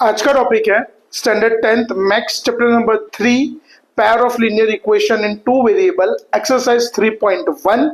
आज का टॉपिक है standard 10th maths chapter number 3 pair of linear equation in two variable exercise 3.1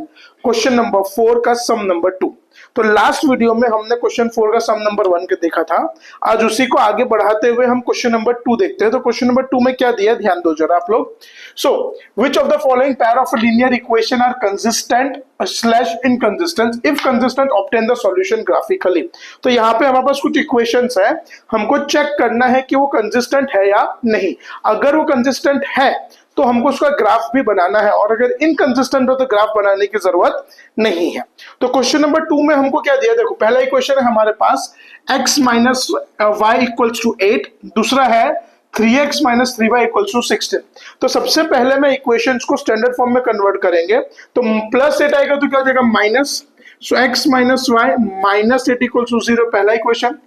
question number 4 का सम number 2। तो last video में हमने क्वेश्चन 4 का सम नंबर 1 के देखा था। आज उसी को आगे बढ़ाते हुए हम क्वेश्चन नंबर 2 देखते हैं। तो क्वेश्चन नंबर 2 में क्या दिया, ध्यान दो जरा आप लोग। So which of the following pair of linear equation are consistent slash inconsistent, if consistent obtain the solution graphically. तो यहाँ पे हमारे पास कुछ इक्वेशंस है, हमको चेक करना है कि वो कंसिस्टेंट है या नहीं। अगर वो कंसिस्टेंट है तो हमको उसका ग्राफ भी बनाना है, और अगर इनकंसिस्टेंट हो तो ग्राफ बनाने की जरूरत नहीं है। तो क्वेश्चन नंबर 2 में हमको क्या दिया, देखो पहला इक्वेशन है हमारे पास x minus Y equals to 8, दूसरा है 3x minus 3y equals to 16। तो सबसे पहले मैं इक्वेशंस को स्टैंडर्ड फॉर्म में कन्वर्ट करेंगे, तो प्लस 8 आएगा तो क्या हो जाएगा minus, so x minus Y minus 8 equals to 0 पहला इक्वेशन,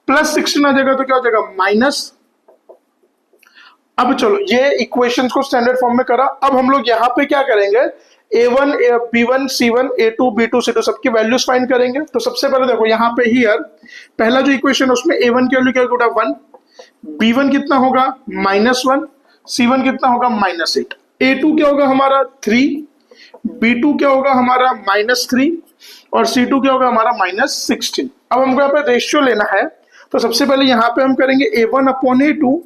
प्लस 16 आ जाएगा तो क्या हो जाएगा माइनस। अब चलो ये इक्वेशंस को स्टैंडर्ड फॉर्म में करा। अब हम लोग यहाँ पे क्या करेंगे, a1 b1 c1 a2 b2 c2 सबकी वैल्यूज फाइंड करेंगे। तो सबसे पहले देखो यहाँ पे हियर पहला जो इक्वेशन उसमें a1 की वैल्यू क्या होगा 1, b1 कितना होगा -1, c1 कितना होगा -8, a2 क्या होगा हमारा 3, b2 क्या होगा हमारा -3 और c2 क्या होगा हमारा -16। अब हमको यहाँ पे रेशियो लेना है, तो सबसे पहले यहाँ पे हम करेंगे a1 upon a2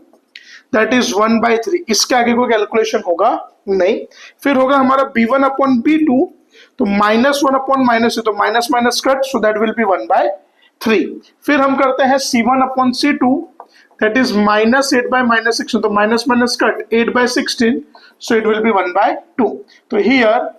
that is 1/3। इसके आगे कोई कैलकुलेशन होगा नहीं। फिर होगा हमारा b1 अपॉन b2, तो -1 अपॉन -3, तो minus minus cut, so that will B 1/3। फिर हम करते हैं c1 upon c2 that is -8 by -16, तो minus minus cut 8/16, so it will be 1/2। तो here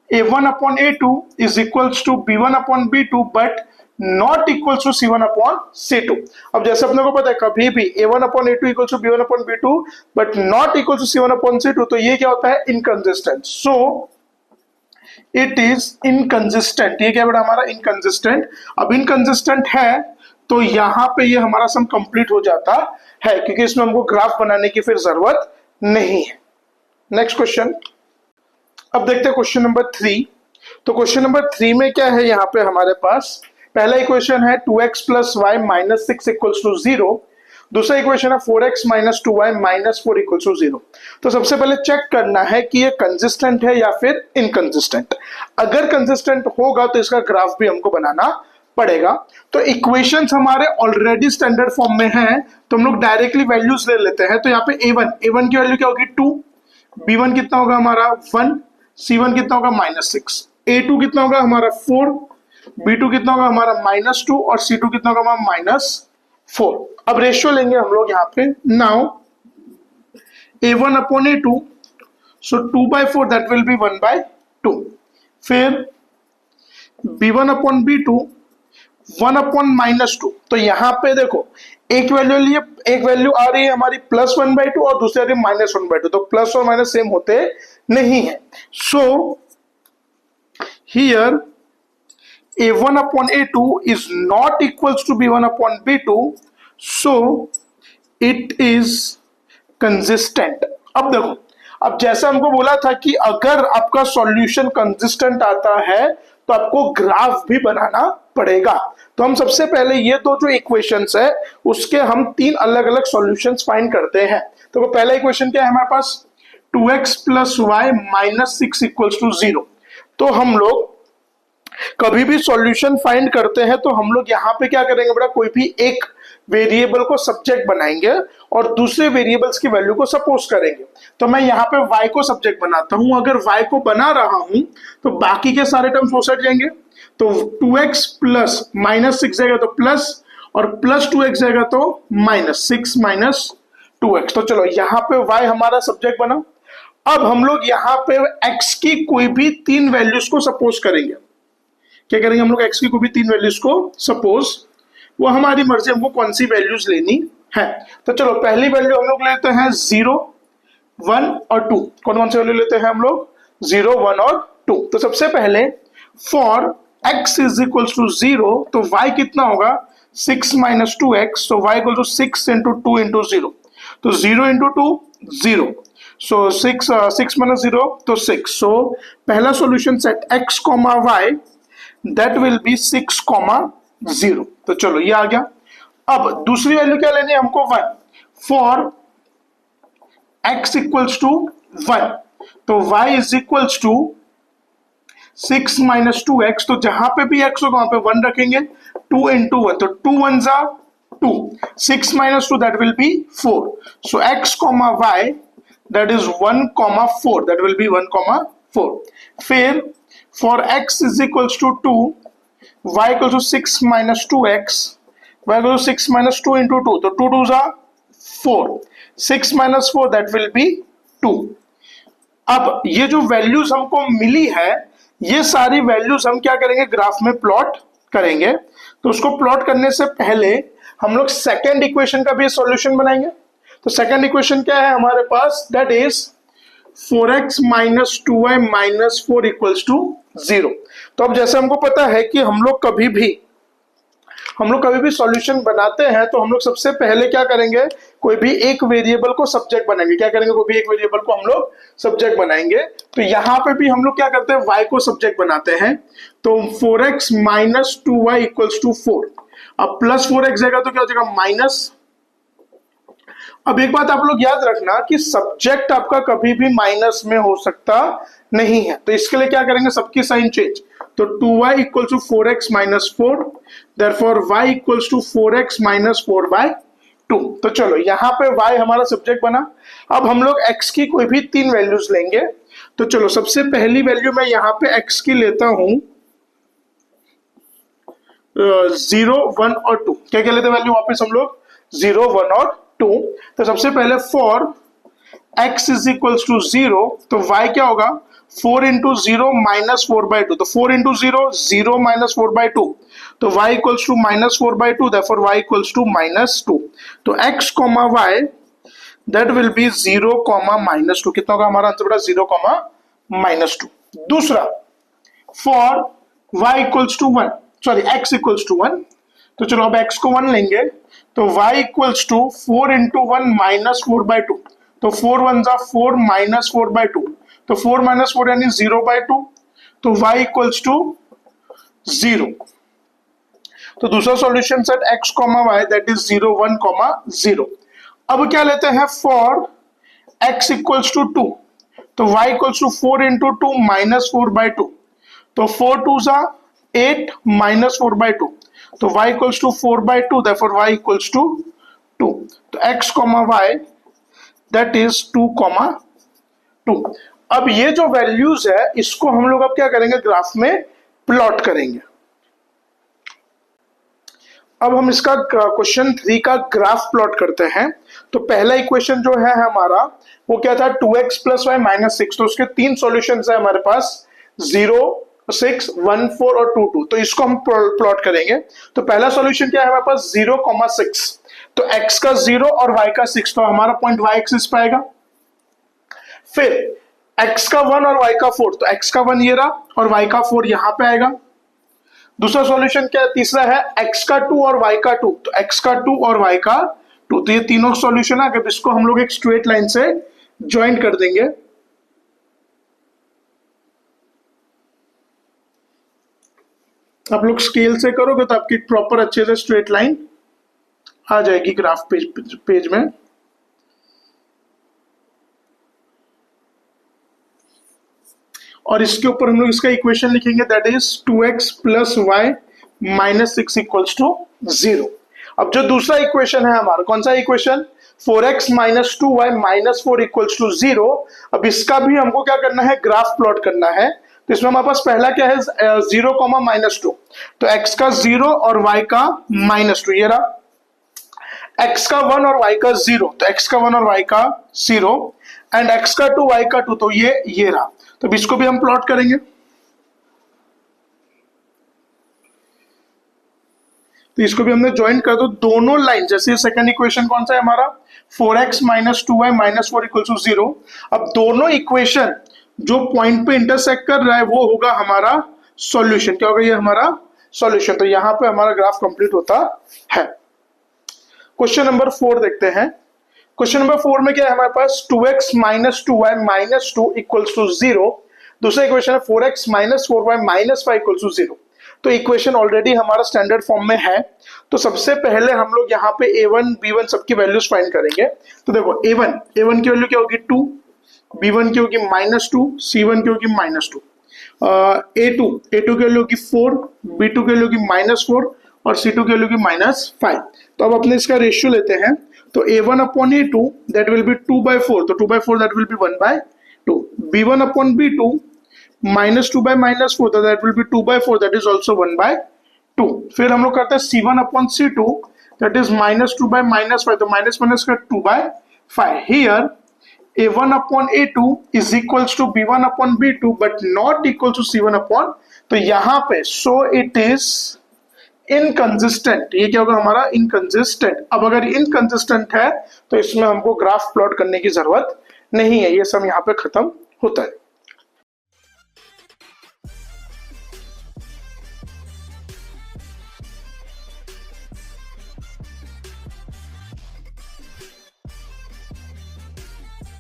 a1 upon a2 is equals to b1 upon b2 but not equal to c1 upon c2। अब जैसे अपने को पता है कभी भी a1 upon a2 equal to b1 upon b2 but not equal to c1 upon c2, तो ये क्या होता है inconsistent. So it is inconsistent. ये क्या बेटा हमारा इनकंसिस्टेंट। अब इनकंसिस्टेंट है तो यहाँ पे ये हमारा सम कंप्लीट हो जाता है, क्योंकि इसमें हमको ग्राफ बनाने की फिर जरूरत नहीं है। नेक्स्ट क्वेश्चन, अब देखते हैं क्वेश्चन नंबर 3। तो क्वेश्चन नंबर 3 में क्या है, यहाँ पे हमारे पास पहला इक्वेशन है 2x plus Y minus 6 equals to 0, दूसरा इक्वेशन है 4x minus 2y minus 4 equals to 0। तो सबसे पहले चेक करना है कि ये कंसिस्टेंट है या फिर इनकंसिस्टेंट। अगर कंसिस्टेंट होगा तो इसका ग्राफ भी हमको बनाना पड़ेगा। तो इक्वेशंस हमारे ऑलरेडी स्टैंडर्ड फॉर्म में हैं, तो हम लोग डायरेक्टली वैल्यूज ले लेते हैं। तो यहाँ पे a1 की वैल्यू क्या होगी 2, b1 कितना होगा हमारा 1, c1 कितना होगा -6, a2 कितना होगा हमारा 4, b2 कितना होगा हमारा -2 और c2 कितना होगा हमारा -4। अब रेशियो लेंगे हम लोग यहाँ पे। Now a1 upon a2, so 2/4 that will be 1/2। फिर b1 अपॉन b2 1 अपॉन -2, तो यहाँ पे देखो एक वैल्यू लिए, एक वैल्यू आ रही है हमारी +1/2 और दूसरी आ रही है -1/2, तो प्लस और माइनस सेम होते नहीं है। So here a1 upon a2 is not equals to b1 upon b2, so it is consistent। अब देखो, अब जैसे हमको बोला था कि अगर आपका सॉल्यूशन कंसिस्टेंट आता है तो आपको ग्राफ भी बनाना पड़ेगा। तो हम सबसे पहले ये दो जो इक्वेशंस है उसके हम 3 अलग अलग सॉल्यूशंस फाइंड करते हैं। तो पहला इक्वेशन क्या है हमारे पास 2x plus Y minus 6 equals to 0। तो हम लोग कभी भी सॉल्यूशन फाइंड करते हैं तो हम लोग यहाँ पे क्या करेंगे बेटा, कोई भी एक वेरिएबल को सब्जेक्ट बनाएंगे और दूसरे वेरिएबल्स की वैल्यू को सपोज करेंगे। तो मैं यहाँ पे y को सब्जेक्ट बनाता हूं। अगर y को बना रहा हूं तो बाकी के सारे टर्म्स वो सट जाएंगे। तो 2x प्लस -6 जाएगा तो प्लस, और प्लस 2x जाएगा तो -6 माइनस 2x। तो चलो यहाँ पे y हमारा सब्जेक्ट बना। अब हम लोग यहाँ पे x की कोई भी 3 वैल्यूज को सपोज करेंगे। क्या करेंगे हम लोग, x की कोई भी 3 वैल्यूज को सपोज, वो हमारी मर्जी हमको कौन सी वैल्यूज लेनी है। तो चलो पहली वैल्यू हम लोग लेते हैं 0, 1 और 2। कौन कौन सी वैल्यू लेते हैं हम लोग, 0, 1 और 2। तो सबसे पहले for x is equal to 0, तो y कितना होगा 6 minus 2x, so y equal to 6 into 2 into 0, तो 0 इंटू 2 0, सो 6 माइनस 0 तो 6। सो पहला solution set x comma y that will B 6, 0। तो चलो ये आ गया। अब दूसरी वैल्यू क्या लेनी है हमको 1 फॉर x इक्वल्स टू 1, तो y is equals to 6 minus 2x, तो जहां पे भी x होगा वहां पे 1 रखेंगे, 2 into 1, तो 2 1s are 2, 6 minus 2 that will be 4, so x comma y that is 1 comma 4, that will be 1 comma 4. फिर for x is equals to 2, y equals to 6 minus 2x, y equals to 6 minus 2 into 2, तो 2 2s are 4, 6 minus 4 that will be 2. अब ये जो values हमको मिली है, ये सारी values हम क्या करेंगे, ग्राफ में प्लॉट करेंगे। तो उसको प्लॉट करने से पहले हम लोग सेकेंड इक्वेशन का भी सॉल्यूशन बनाएंगे। तो सेकेंड इक्वेशन क्या है हमारे पास, that is 4x minus 2y minus 4 equals to 0। तो अब जैसे हमको पता है कि हम लोग कभी भी सॉल्यूशन बनाते हैं तो हम लोग सबसे पहले क्या करेंगे, कोई भी एक वेरिएबल को सब्जेक्ट बनाएंगे। क्या करेंगे, कोई भी एक वेरिएबल को हम लोग सब्जेक्ट बनाएंगे। तो यहाँ पे भी हम लोग क्या करते हैं, y को सब्जेक्ट बनाते हैं। तो 4x minus 2y equals to 4, अब प्लस 4x जाएगा तो क्या हो जाएगा माइनस। अब एक बात आप लोग याद रखना कि सब्जेक्ट आपका कभी भी माइनस में हो सकता नहीं है, तो इसके लिए क्या करेंगे, सबकी साइन चेंज। तो 2y equal to 4x minus 4, therefore y equals to 4x minus 4/2। तो चलो यहाँ पे y हमारा सब्जेक्ट बना। अब हम लोग x की कोई भी 3 वैल्यूज लेंगे। तो चलो सबसे पहली वैल्यू मैं यहाँ पे x की लेता हूं 0 1 और 2। क्या क्या लेते हैं वैल्यू वापस हम लोग, 0 1 और 2। तो सबसे पहले for x is equals to 0, तो y क्या होगा, 4 इंटू 0 माइनस 4/2, तो 4 इंटू 0 0 माइनस 4/2, तो y equals to minus 4/2, therefore y equals to minus 2। तो x comma y that will be 0 comma minus 2। कितना होगा हमारा आंसर बेटा, 0 कॉमा माइनस 2। दूसरा for y equals to 1, sorry x equals to 1, तो चलो अब x को 1 लेंगे। तो y equals to 4 into 1 minus 4/2, तो 4 1 जा 4 माइनस 4/2, तो 4 माइनस 4 यानी 0/2, तो y इक्वल्स टू 0। तो दूसरा solution set x comma y that is 0 1 comma 0। अब क्या लेते हैं फॉर x इक्वल्स टू 2, तो y equals to 4 into 2 minus 4/2, तो 4 2 जा 8 माइनस 4/2, तो y equals to 4/2, therefore y equals to 2। तो x comma y that is 2 comma 2। अब ये जो वैल्यूज है इसको हम लोग अब क्या करेंगे, ग्राफ में प्लॉट करेंगे। अब हम इसका क्वेश्चन 3 का ग्राफ प्लॉट करते हैं। तो पहला इक्वेशन जो है हमारा वो क्या था, 2x प्लस वाई माइनस 6। तो उसके 3 सॉल्यूशंस है हमारे पास, 0 6 1 4 और 2 2। तो इसको हम प्लॉट करेंगे। तो पहला सॉल्यूशन क्या है हमारे पास, 0,6। तो x का 0 और y का 6, तो हमारा पॉइंट y एक्सिस पे आएगा। फिर x का 1 और y का 4, तो x का 1 ये रहा और y का 4 यहां पे आएगा। दूसरा सॉल्यूशन क्या है, तीसरा है x का 2 और y का 2, तो x का 2 और y का 2। तो ये तीनों सॉल्यूशन है। अगर इसको हम लोग एक स्ट्रेट लाइन से ज्वाइन कर देंगे, आप लोग स्केल से करोगे तो आपकी प्रॉपर अच्छे से स्ट्रेट लाइन आ जाएगी ग्राफ पेज में। और इसके ऊपर हम लोग इसका इक्वेशन लिखेंगे, that is 2x plus Y minus 6 equals to 0। अब जो दूसरा इक्वेशन है हमारा, कौन सा equation, 4x minus 2y minus 4 equals to 0। अब इसका भी हमको क्या करना है, ग्राफ प्लॉट करना है। तो इसमें हमारे पास पहला क्या है, 0 कॉमा माइनस 2, तो x का 0 और y का माइनस 2 ये रहा। x का 1 और y का 0, तो x का 1 और y का 0, एंड x का 2 y का 2, तो ये रहा। तो इसको भी हम प्लॉट करेंगे। तो इसको भी हमने ज्वाइन कर दो दोनों लाइन। जैसे सेकंड इक्वेशन कौन सा है हमारा, 4x minus 2y minus 4 equal to 0। अब दोनों इक्वेशन जो पॉइंट पे इंटरसेक्ट कर रहा है वो होगा हमारा सॉल्यूशन। क्या होगा, ये हमारा सॉल्यूशन। तो यहां पे हमारा ग्राफ कंप्लीट होता है। क्वेश्चन नंबर 4 देखते हैं। क्वेश्चन नंबर 4 में क्या है हमारे पास, 2x minus 2y minus 2 equals to 0। दूसरा इक्वेशन है 4x minus 4y minus 5 equals to 0। तो इक्वेशन ऑलरेडी हमारा स्टैंडर्ड फॉर्म में है। तो सबसे पहले हम लोग यहाँ पे a1 b1 सबकी वैल्यूज फाइंड करेंगे। तो देखो a1 की वैल्यू क्या होगी 2, b1 की होगी -2, c1 की होगी -2, a2 की वैल्यू होगी 4, b2 की वैल्यू होगी -4 और c2 की वैल्यू होगी -5। तो अब अपने इसका रेशियो लेते हैं। तो a1 upon a2 that will B 2/4, तो 2/4 that will be 1/2, b1 upon b2 -2 by -4, तो that will B 2/4 that is also 1/2। फिर हम लोग करते हैं c1 upon c2 that is -2 by -5, तो माइनस का 2/5। Here a1 upon a2 is equals to b1 upon b2 but not equal to c1 upon, तो यहाँ पे सो इट इज इनकंसिस्टेंट। ये क्या होगा हमारा इनकंसिस्टेंट। अब अगर इनकंसिस्टेंट है तो इसमें हमको ग्राफ प्लॉट करने की जरूरत नहीं है, ये सब यहाँ पे खत्म होता है।